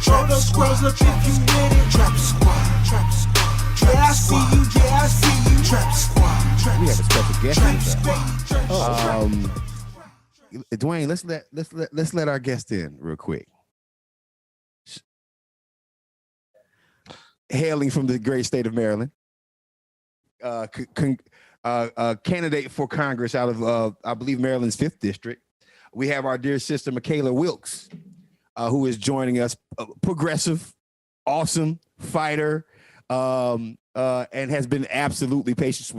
Trap squad, look if you with it. Trap squad, trap squad. Yeah, I see you, yeah, I see you. Trap squad, trap squad. We have a special guest in the Dwayne, let's let our guest in real quick. Hailing from the great state of Maryland, candidate for Congress out of I believe Maryland's 5th district. We have our dear sister Mckayla Wilkes, who is joining us. Progressive, awesome fighter, and has been absolutely patient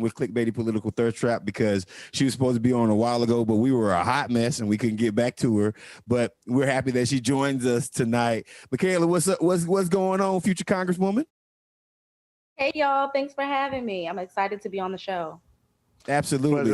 with ClickBaity Political Thirst Trap, because she was supposed to be on a while ago, but we were a hot mess and we couldn't get back to her. But we're happy that she joins us tonight. Mckayla, what's up? What's going on, future Congresswoman? Hey y'all, thanks for having me. I'm excited to be on the show. Absolutely.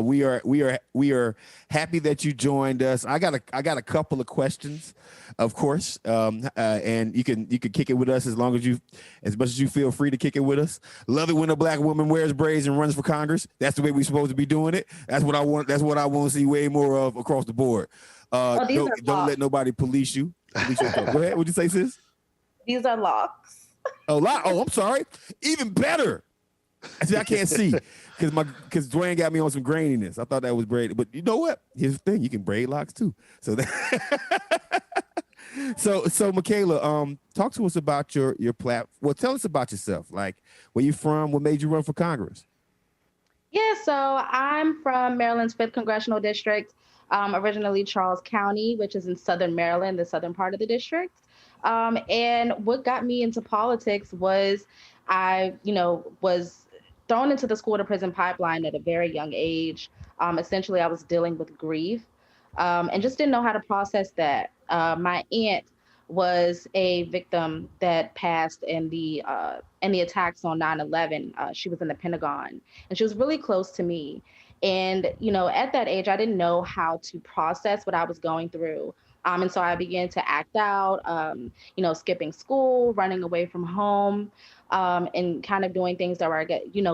We are happy that you joined us. I got a couple of questions, of course. And you can kick it with us as much as you feel free to kick it with us. Love it when a black woman wears braids and runs for Congress. That's the way we're supposed to be doing it. That's what I want to see way more of across the board. Don't let nobody police you. Go ahead. What'd you say, sis? These are locks. Oh, I'm sorry. Even better. See, I can't see because Dwayne got me on some graininess. I thought that was braided, but you know what? Here's the thing: you can braid locks too. So, so Mckayla, talk to us about your platform. Well, tell us about yourself. Like, where you from? What made you run for Congress? Yeah, so I'm from Maryland's 5th Congressional District, originally Charles County, which is in southern Maryland, the southern part of the district. And what got me into politics was I was thrown into the school to prison pipeline at a very young age. Essentially, I was dealing with grief and just didn't know how to process that. My aunt was a victim that passed in the attacks on 9/11. She was in the Pentagon, and she was really close to me. And at that age, I didn't know how to process what I was going through. And so I began to act out, skipping school, running away from home, and kind of doing things that were,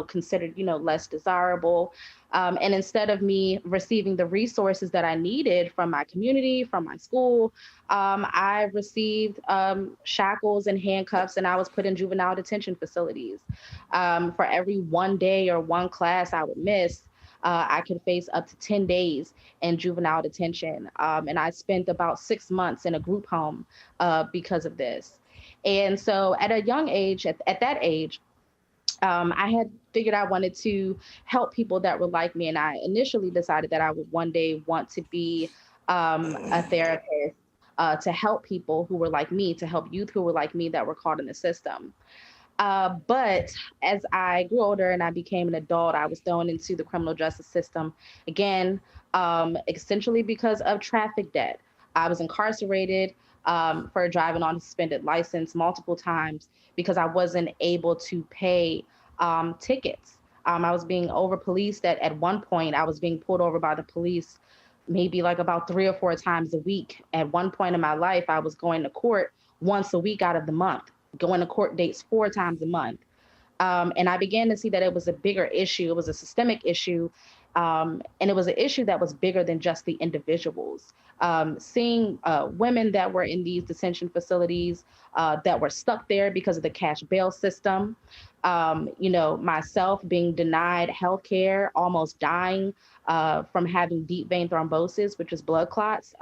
considered, less desirable. And instead of me receiving the resources that I needed from my community, from my school, I received shackles and handcuffs, and I was put in juvenile detention facilities. For every one day or one class I would miss, I could face up to 10 days in juvenile detention. And I spent about 6 months in a group home because of this. And so at a young age, at that age, I had figured I wanted to help people that were like me. And I initially decided that I would one day want to be a therapist to help people who were like me, to help youth who were like me that were caught in the system. But as I grew older and I became an adult, I was thrown into the criminal justice system again, essentially because of traffic debt. I was incarcerated for driving on a suspended license multiple times because I wasn't able to pay tickets. I was being over-policed. At one point, I was being pulled over by the police maybe like about 3 or 4 times a week. At one point in my life, I was going to court once a week out of the month, going to court dates 4 times a month. And I began to see that it was a bigger issue. It was a systemic issue. And it was an issue that was bigger than just the individuals. Seeing women that were in these detention facilities that were stuck there because of the cash bail system, myself being denied healthcare, almost dying from having deep vein thrombosis, which is blood clots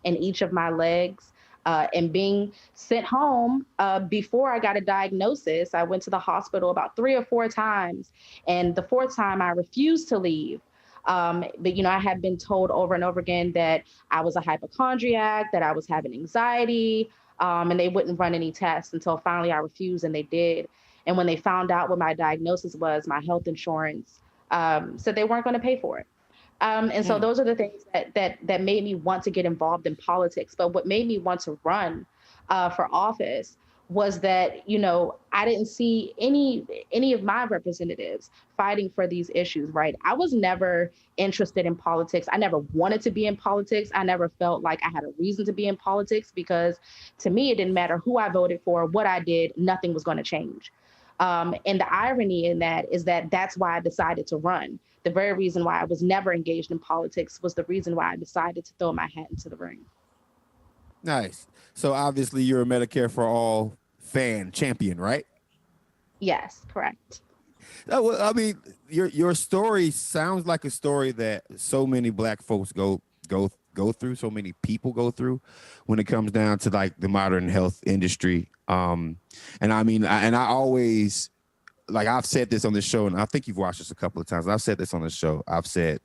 in each of my legs. And being sent home before I got a diagnosis. I went to the hospital about 3 or 4 times. And the 4th time I refused to leave. But, I had been told over and over again that I was a hypochondriac, that I was having anxiety, and they wouldn't run any tests until finally I refused, and they did. And when they found out what my diagnosis was, my health insurance said they weren't going to pay for it. And so those are the things that made me want to get involved in politics. But what made me want to run for office was that, I didn't see any of my representatives fighting for these issues, right? I was never interested in politics. I never wanted to be in politics. I never felt like I had a reason to be in politics because to me, it didn't matter who I voted for, what I did, nothing was going to change. And the irony in that is that that's why I decided to run. The very reason why I was never engaged in politics was the reason why I decided to throw my hat into the ring. Nice. So obviously you're a Medicare for All fan champion, right? Yes, correct. Well, I mean, your story sounds like a story that so many Black folks go through. So many people go through when it comes down to like the modern health industry. And I mean, I always like I've said this on the show, and I think you've watched this a couple of times. I've said this on the show. I've said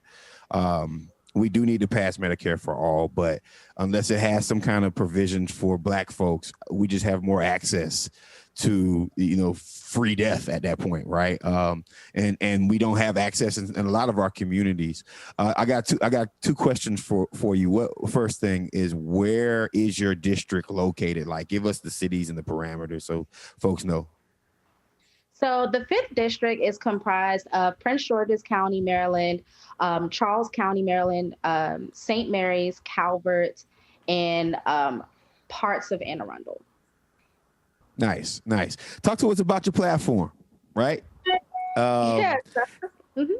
we do need to pass Medicare for all, but unless it has some kind of provision for Black folks, we just have more access to, you know, free death at that point, right? And we don't have access in a lot of our communities. I got two questions for you. What first thing is, where is your district located? Like, give us the cities and the parameters so folks know. So the 5th district is comprised of Prince George's County, Maryland, Charles County, Maryland, St. Mary's, Calvert, and parts of Anne Arundel. Nice. Talk to us about your platform, right? Yes. Mm-hmm.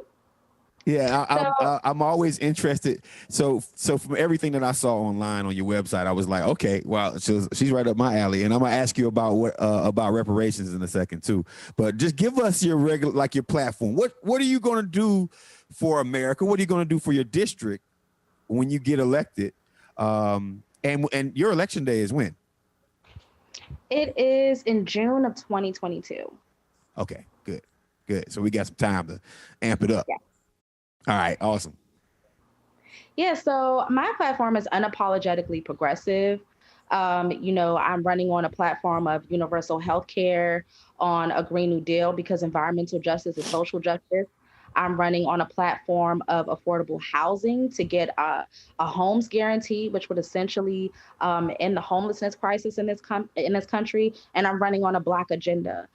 Yeah, I'm always interested. So from everything that I saw online on your website, I was like, okay, well, she's right up my alley, and I'm gonna ask you about reparations in a second too. But just give us your your platform. What are you gonna do for America? What are you gonna do for your district when you get elected? And your election day is when? It is in June of 2022. Okay, good. So we got some time to amp it up. Yeah. All right, awesome. Yeah, so my platform is unapologetically progressive. I'm running on a platform of universal health care, on a Green New Deal, because environmental justice is social justice. I'm running on a platform of affordable housing to get a homes guarantee, which would essentially end the homelessness crisis in this country. And I'm running on a Black agenda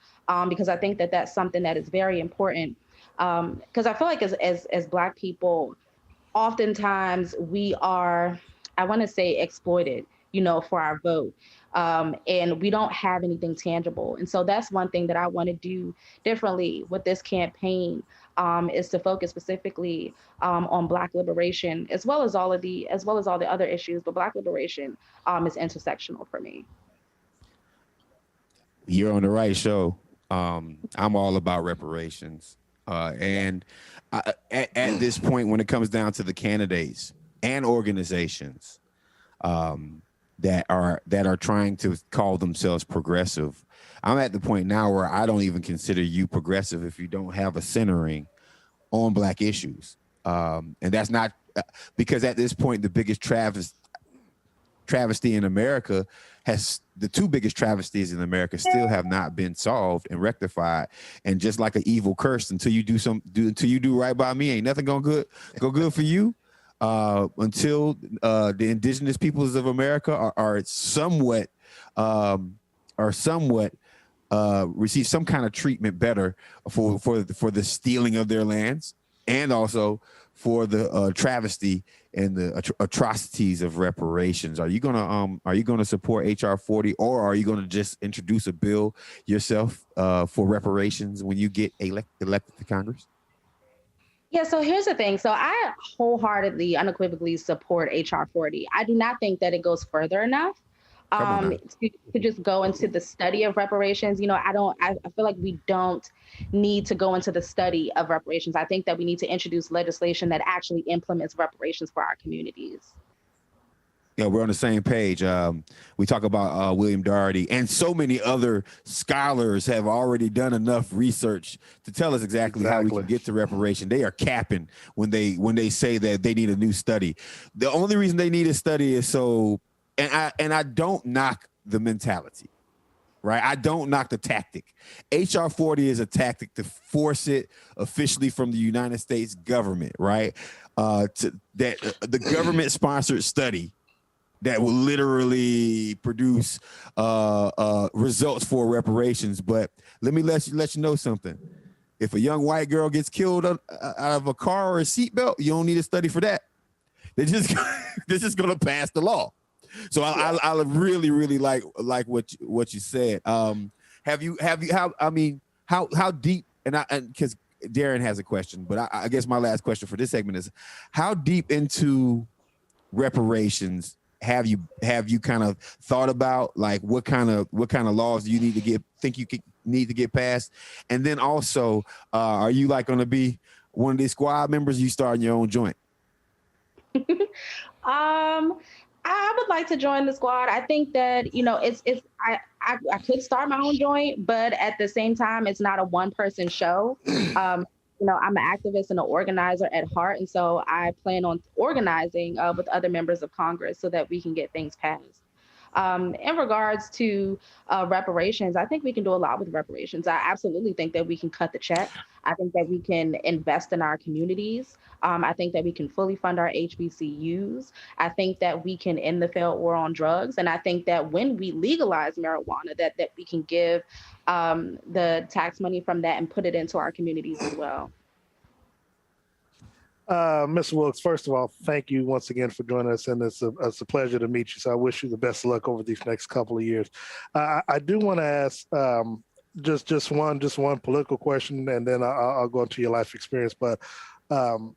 because I think that that's something that is very important. Because I feel like as Black people, oftentimes we are, I want to say, exploited, for our vote. And we don't have anything tangible. And so that's one thing that I want to do differently with this campaign, is to focus specifically on Black liberation, as well as all the other issues. But Black liberation is intersectional for me. You're on the right show. I'm all about reparations. And at this point, when it comes down to the candidates and organizations that are trying to call themselves progressive, I'm at the point now where I don't even consider you progressive if you don't have a centering on Black issues. And that's not because at this point, the biggest travesty in America the two biggest travesties in America still have not been solved and rectified. And just like an evil curse, until you do right by me, ain't nothing go good for you. Until the indigenous peoples of America are somewhat receive some kind of treatment better for the stealing of their lands, and also for the travesty and the atrocities of reparations. Are you gonna support HR 40, or are you gonna just introduce a bill yourself for reparations when you get elected to Congress? Yeah, so here's the thing. So I wholeheartedly, unequivocally support HR 40. I do not think that it goes further enough to just go into the study of reparations. I feel like we don't need to go into the study of reparations. I think that we need to introduce legislation that actually implements reparations for our communities. Yeah, we're on the same page. We talk about William Doherty, and so many other scholars have already done enough research to tell us exactly how we can get to reparation. They are capping when they say that they need a new study. The only reason they need a study is so, and I don't knock the mentality, right? I don't knock the tactic. HR 40 is a tactic to force it officially from the United States government, right? The government-sponsored study that will literally produce results for reparations. But let me let you know something. If a young white girl gets killed out of a car or a seatbelt, you don't need a study for that. They're just going to pass the law. So I really, really like what you said. How deep, and because Darren has a question, but I guess my last question for this segment is, how deep into reparations have you kind of thought about like what kind of laws do you need to need to get passed? And then also, are you like going to be one of these squad members? You starting your own joint? I would like to join the squad. I think that, I could start my own joint, but at the same time, it's not a one person show. I'm an activist and an organizer at heart. And so I plan on organizing with other members of Congress so that we can get things passed. In regards to reparations, I think we can do a lot with reparations. I absolutely think that we can cut the check. I think that we can invest in our communities. I think that we can fully fund our HBCUs. I think that we can end the failed war on drugs. And I think that when we legalize marijuana, that we can give the tax money from that and put it into our communities as well. Ms. Wilkes, first of all, thank you once again for joining us, and it's a pleasure to meet you. So I wish you the best of luck over these next couple of years. I do want to ask just one political question, and then I'll go into your life experience. But kind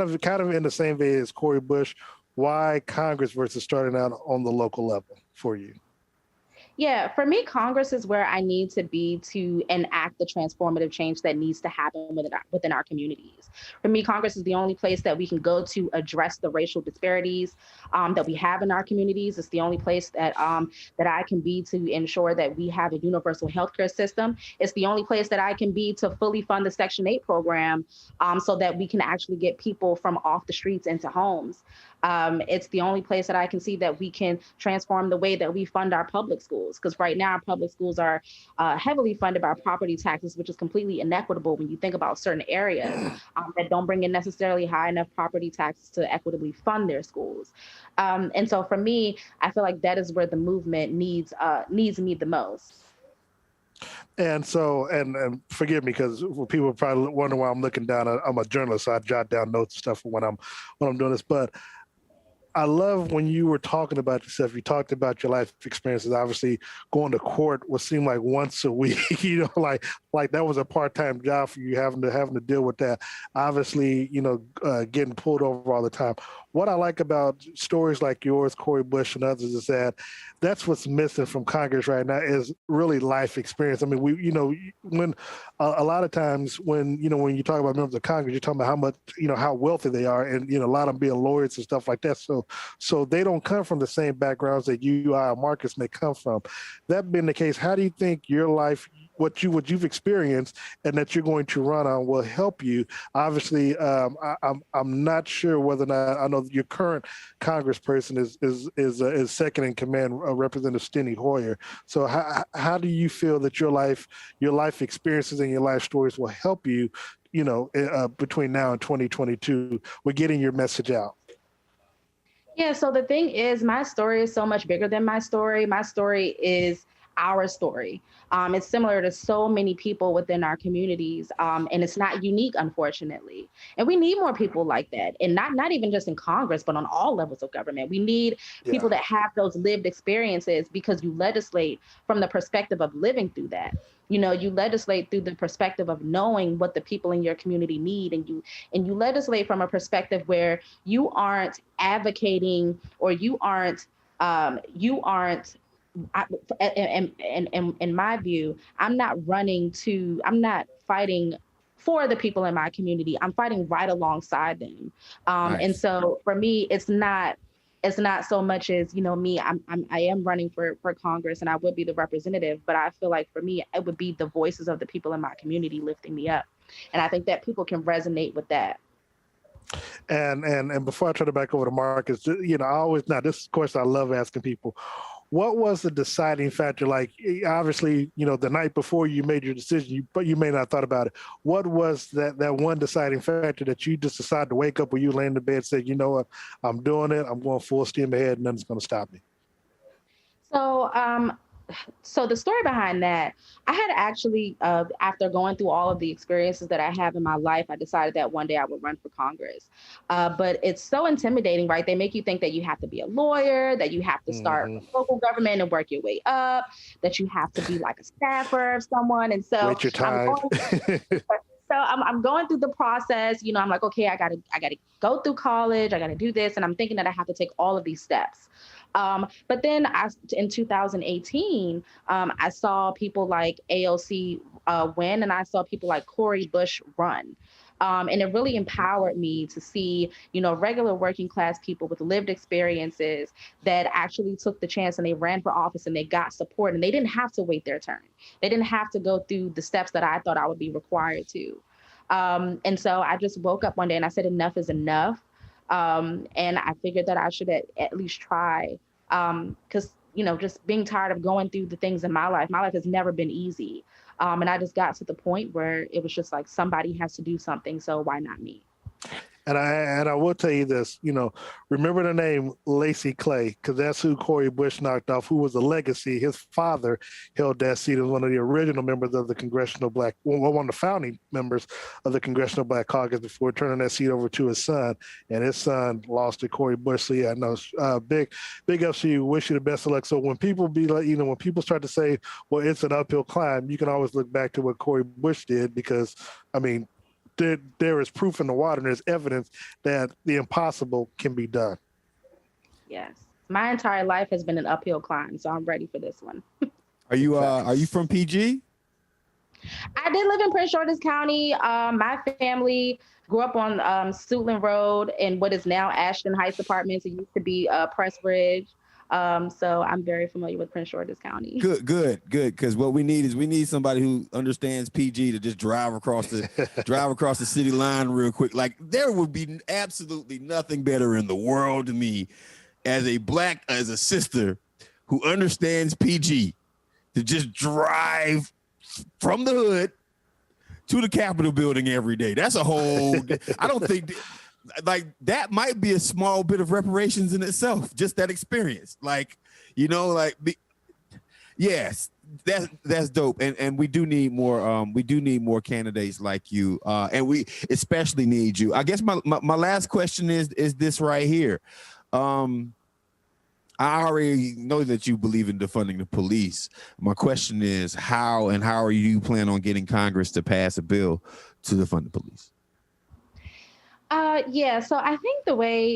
of in the same vein as Cori Bush, why Congress versus starting out on the local level for you? Yeah, for me, Congress is where I need to be to enact the transformative change that needs to happen within our communities. For me, Congress is the only place that we can go to address the racial disparities that we have in our communities. It's the only place that I can be to ensure that we have a universal healthcare system. It's the only place that I can be to fully fund the Section 8 program so that we can actually get people from off the streets into homes. It's the only place that I can see that we can transform the way that we fund our public schools. Because right now, our public schools are heavily funded by property taxes, which is completely inequitable when you think about certain areas that don't bring in necessarily high enough property taxes to equitably fund their schools. And so for me, I feel like that is where the movement needs me the most. And so, and forgive me, because people probably wonder why I'm looking down. I'm a journalist, so I jot down notes and stuff when I'm doing this. But I love when you were talking about yourself. You talked about your life experiences. Obviously, going to court would seem like once a week. Like that was a part-time job for you, having to deal with that. Obviously, getting pulled over all the time. What I like about stories like yours, Cori Bush, and others is that that's what's missing from Congress right now is really life experience. I mean, when a lot of times when you talk about members of Congress, you're talking about how much, how wealthy they are, and a lot of them being lawyers and stuff like that. So they don't come from the same backgrounds that you, Marcus, may come from. That being the case, how do you think your life, what you've experienced and that you're going to run on, will help you? Obviously, I'm not sure whether or not, I know your current congressperson is second in command, Representative Steny Hoyer. So how do you feel that your life experiences and your life stories will help you, between now and 2022 with getting your message out? Yeah, so the thing is, my story is so much bigger than my story. My story is our story. It's similar to so many people within our communities, and it's not unique, unfortunately. And we need more people like that, and not even just in Congress, but on all levels of government. We need people that have those lived experiences, because you legislate from the perspective of living through that. You legislate through the perspective of knowing what the people in your community need, and you legislate from a perspective where you aren't advocating, or you aren't in my view, I'm not fighting for the people in my community. I'm fighting right alongside them. Nice. And so for me, it's not so much as, me, I am running for Congress, and I would be the representative, but I feel like for me, it would be the voices of the people in my community lifting me up. And I think that people can resonate with that. And before I turn it back over to Marcus, this question I love asking people. What was the deciding factor? Like, obviously, the night before you made your decision, but you may not have thought about it. What was that one deciding factor that you just decided to wake up, or you lay in the bed and say, you know what, I'm doing it. I'm going full steam ahead, and nothing's going to stop me. So the story behind that, I had actually, after going through all of the experiences that I have in my life, I decided that one day I would run for Congress. But it's so intimidating, right? They make you think that you have to be a lawyer, that you have to start with local government and work your way up, that you have to be like a staffer of someone. And so wait your time. so I'm going through the process. I'm like, okay, I gotta go through college. I gotta do this, and I'm thinking that I have to take all of these steps. But then in 2018, I saw people like AOC win, and I saw people like Cori Bush run. And it really empowered me to see, regular working class people with lived experiences that actually took the chance and they ran for office and they got support and they didn't have to wait their turn. They didn't have to go through the steps that I thought I would be required to. And so I just woke up one day and I said, enough is enough. And I figured that I should at least try, because, just being tired of going through the things in my life has never been easy. And I just got to the point where it was just like, somebody has to do something, so why not me? And I will tell you this, remember the name Lacey Clay, because that's who Cori Bush knocked off, who was a legacy. His father held that seat as one of the original members of the one of the founding members of the Congressional Black Caucus before turning that seat over to his son. And his son lost to Cori Bush. So yeah, no, big ups to you. Wish you the best of luck. So when people when people start to say, well, it's an uphill climb, you can always look back to what Cori Bush did, because there is proof in the water and there's evidence that the impossible can be done. Yes. My entire life has been an uphill climb, so I'm ready for this one. Are you from PG? I did live in Prince George's County. My family grew up on Suitland Road in what is now Ashton Heights Apartments. It used to be Press Ridge. So I'm very familiar with Prince George's County. Good. Because what we need somebody who understands PG to just drive across the city line real quick. Like, there would be absolutely nothing better in the world to me as a sister who understands PG to just drive from the hood to the Capitol building every day. That's a whole. I don't think. Like, that might be a small bit of reparations in itself, just that experience. Yes, that's dope. And we do need more candidates like you. And we especially need you. I guess my last question is this right here. I already know that you believe in defunding the police. My question is, how are you plan on getting Congress to pass a bill to defund the police? So I think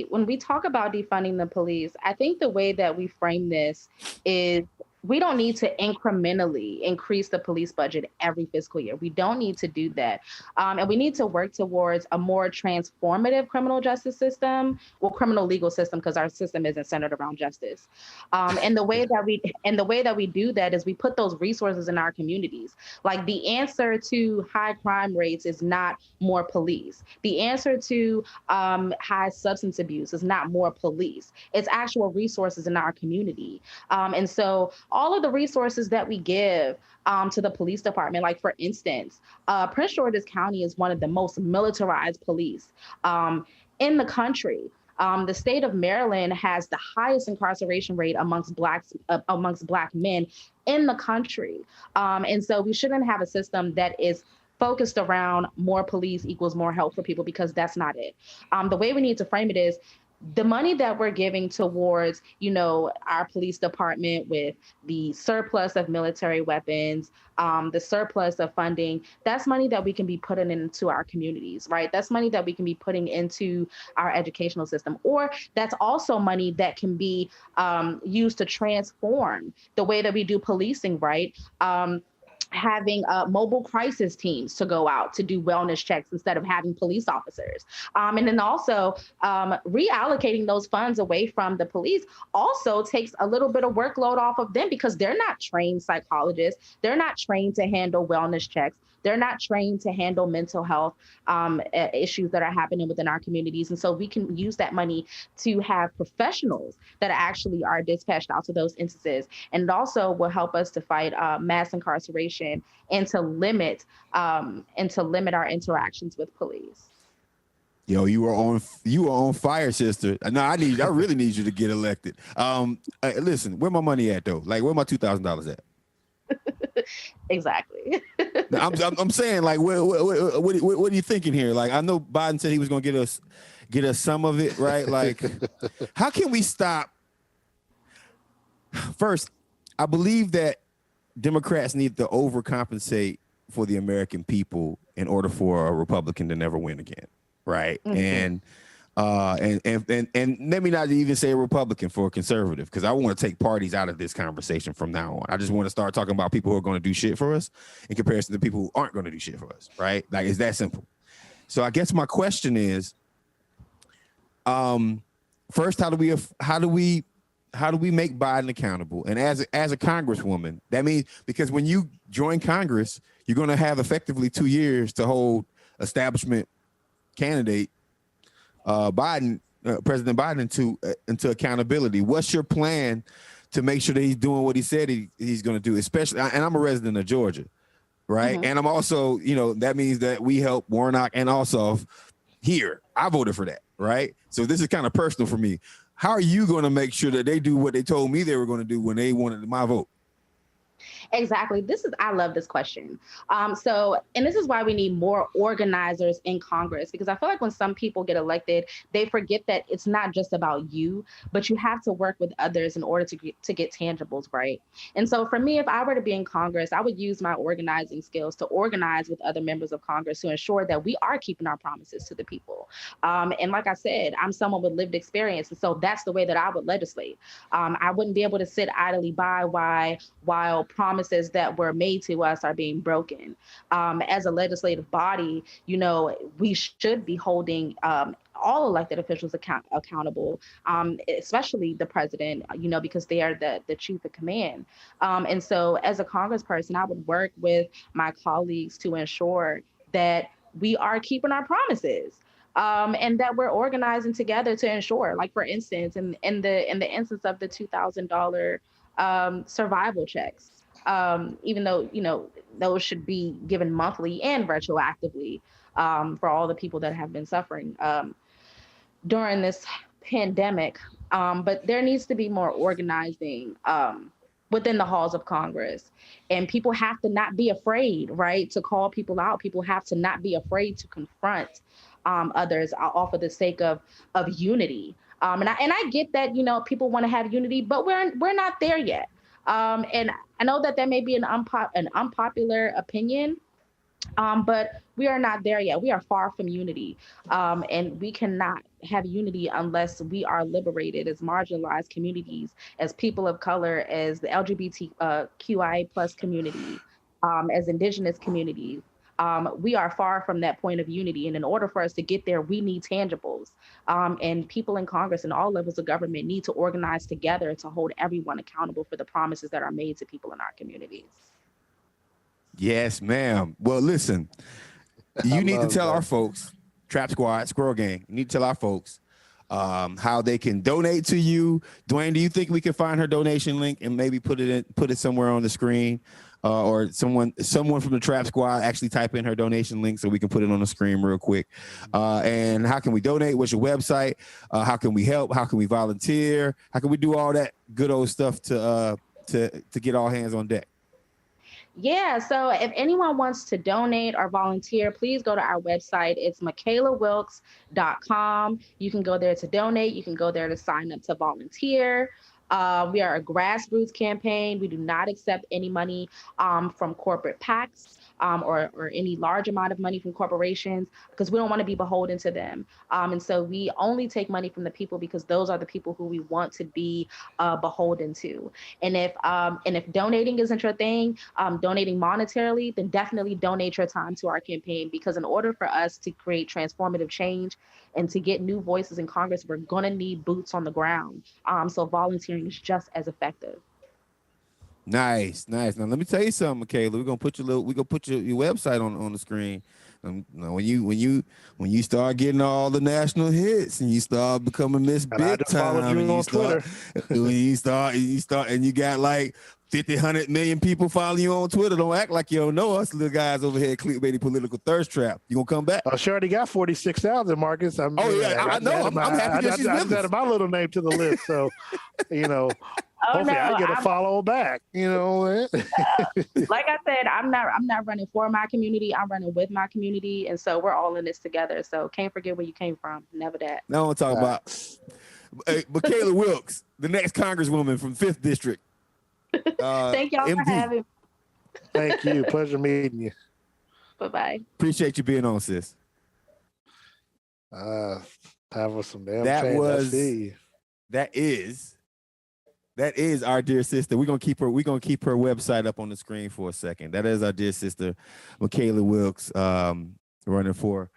when we talk about defunding the police, I think the way that we frame this is we don't need to incrementally increase the police budget every fiscal year. We don't need to do that. And we need to work towards a more transformative criminal justice system, criminal legal system, because our system isn't centered around justice. And the way that we do that is we put those resources in our communities. Like, the answer to high crime rates is not more police. The answer to high substance abuse is not more police. It's actual resources in our community. And so all of the resources that we give to the police department, like, for instance, Prince George's County is one of the most militarized police in the country. The state of Maryland has the highest incarceration rate amongst Black men in the country. And so we shouldn't have a system that is focused around more police equals more help for people, because that's not it. The way we need to frame it is, the money that we're giving towards, our police department, with the surplus of military weapons, the surplus of funding, that's money that we can be putting into our communities, right? That's money that we can be putting into our educational system, or that's also money that can be used to transform the way that we do policing, right? Having mobile crisis teams to go out to do wellness checks instead of having police officers. And then also reallocating those funds away from the police also takes a little bit of workload off of them, because they're not trained psychologists. They're not trained to handle wellness checks. They're not trained to handle mental health issues that are happening within our communities. And so we can use that money to have professionals that actually are dispatched out to those instances. And it also will help us to fight mass incarceration and to limit our interactions with police. Yo, you are on fire, sister. No, I really need you to get elected. Listen, where my money at though? Like, where my $2,000 at? Exactly. I'm saying, like, what are you thinking here? Like, I know Biden said he was going to get us some of it, right? Like, how can we stop? First, I believe that Democrats need to overcompensate for the American people in order for a Republican to never win again, right? And let me not even say a Republican, for a conservative, because I want to take parties out of this conversation from now on. I just want to start talking about people who are going to do shit for us in comparison to people who aren't going to do shit for us, right? Like, it's that simple. So I guess my question is, first, how do we make Biden accountable? And as a congresswoman, that means, because when you join Congress, you're going to have effectively 2 years to hold establishment candidate President Biden into accountability. What's your plan to make sure that he's doing what he said he's going to do? Especially, and I'm a resident of Georgia, right? And I'm also, that means that we help Warnock and Ossoff here. I voted for that, right? So this is kind of personal for me. How are you going to make sure that they do what they told me they were going to do when they wanted my vote? Exactly. I love this question. And this is why we need more organizers in Congress, because I feel like when some people get elected, they forget that it's not just about you, but you have to work with others in order to get tangibles, right? And so for me, if I were to be in Congress, I would use my organizing skills to organize with other members of Congress to ensure that we are keeping our promises to the people. And like I said, I'm someone with lived experience. And so that's the way that I would legislate. I wouldn't be able to sit idly by while promises that were made to us are being broken. As a legislative body, we should be holding all elected officials accountable, especially the president, because they are the chief of command. And so as a congressperson, I would work with my colleagues to ensure that we are keeping our promises. And that we're organizing together to ensure, like, for instance, in the instance of the $2,000 survival checks, even though, those should be given monthly and retroactively for all the people that have been suffering during this pandemic. But there needs to be more organizing within the halls of Congress. And people have to not be afraid, right, to call people out. People have to not be afraid to confront others off of the sake of unity. And I get that, people want to have unity, but we're not there yet. And I know that may be an unpopular opinion, but we are not there yet. We are far from unity. And we cannot have unity unless we are liberated as marginalized communities, as people of color, as the LGBTQIA plus community, as indigenous communities. We are far from that point of unity. And in order for us to get there, we need tangibles. And people in Congress and all levels of government need to organize together to hold everyone accountable for the promises that are made to people in our communities. Yes, ma'am. Well, listen, you need to tell our folks, Trap Squad, Squirrel Gang, you need to tell our folks how they can donate to you. Dwayne, do you think we can find her donation link and maybe put it somewhere on the screen? Or someone from the Trap Squad actually type in her donation link so we can put it on the screen real quick. And how can we donate? What's your website? How can we help? How can we volunteer? How can we do all that good old stuff to get all hands on deck? Yeah, so if anyone wants to donate or volunteer, please go to our website. It's MckaylaWilkes.com. You can go there to donate. You can go there to sign up to volunteer. We are a grassroots campaign. We do not accept any money from corporate PACs or any large amount of money from corporations, because we don't want to be beholden to them. And so we only take money from the people because those are the people who we want to be beholden to. And if donating isn't your thing, donating monetarily, then definitely donate your time to our campaign, because in order for us to create transformative change and to get new voices in Congress, we're going to need boots on the ground. So volunteering is just as effective. Nice. Now let me tell you something, Mckayla. We're gonna put your website on the screen. When you start getting all the national hits and you start becoming Miss Big Time, and you Twitter. When you start and you got like 50, 100 million people following you on Twitter, don't act like you don't know us little guys over here at ClickBaity Political Thirst Trap. You gonna come back? She already got 46,000, Marcus. I know. I'm happy that she's with us. I added my little name to the list, so hopefully I get a follow back. Like I said, I'm not running for my community. I'm running with my community, and so we're all in this together. So can't forget where you came from. Never that. Now I'm talking about Mckayla Wilkes, the next Congresswoman from 5th District. Thank y'all for having me. Thank you. Pleasure meeting you. Bye-bye. Appreciate you being on, sis. Having some damn That change. was- I see. That is our dear sister. We're gonna keep her website up on the screen for a second. That is our dear sister, Mckayla Wilkes, running for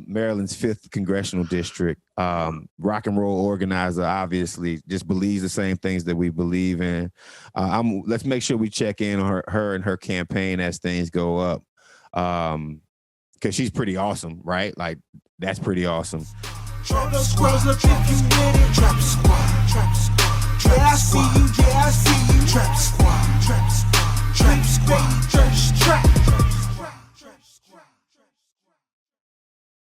Maryland's 5th Congressional District. Rock and roll organizer, obviously, just believes the same things that we believe in. Let's make sure we check in on her and her campaign as things go up. Because she's pretty awesome, right? Like, that's pretty awesome. Trap squad, if you with it. Trap squad.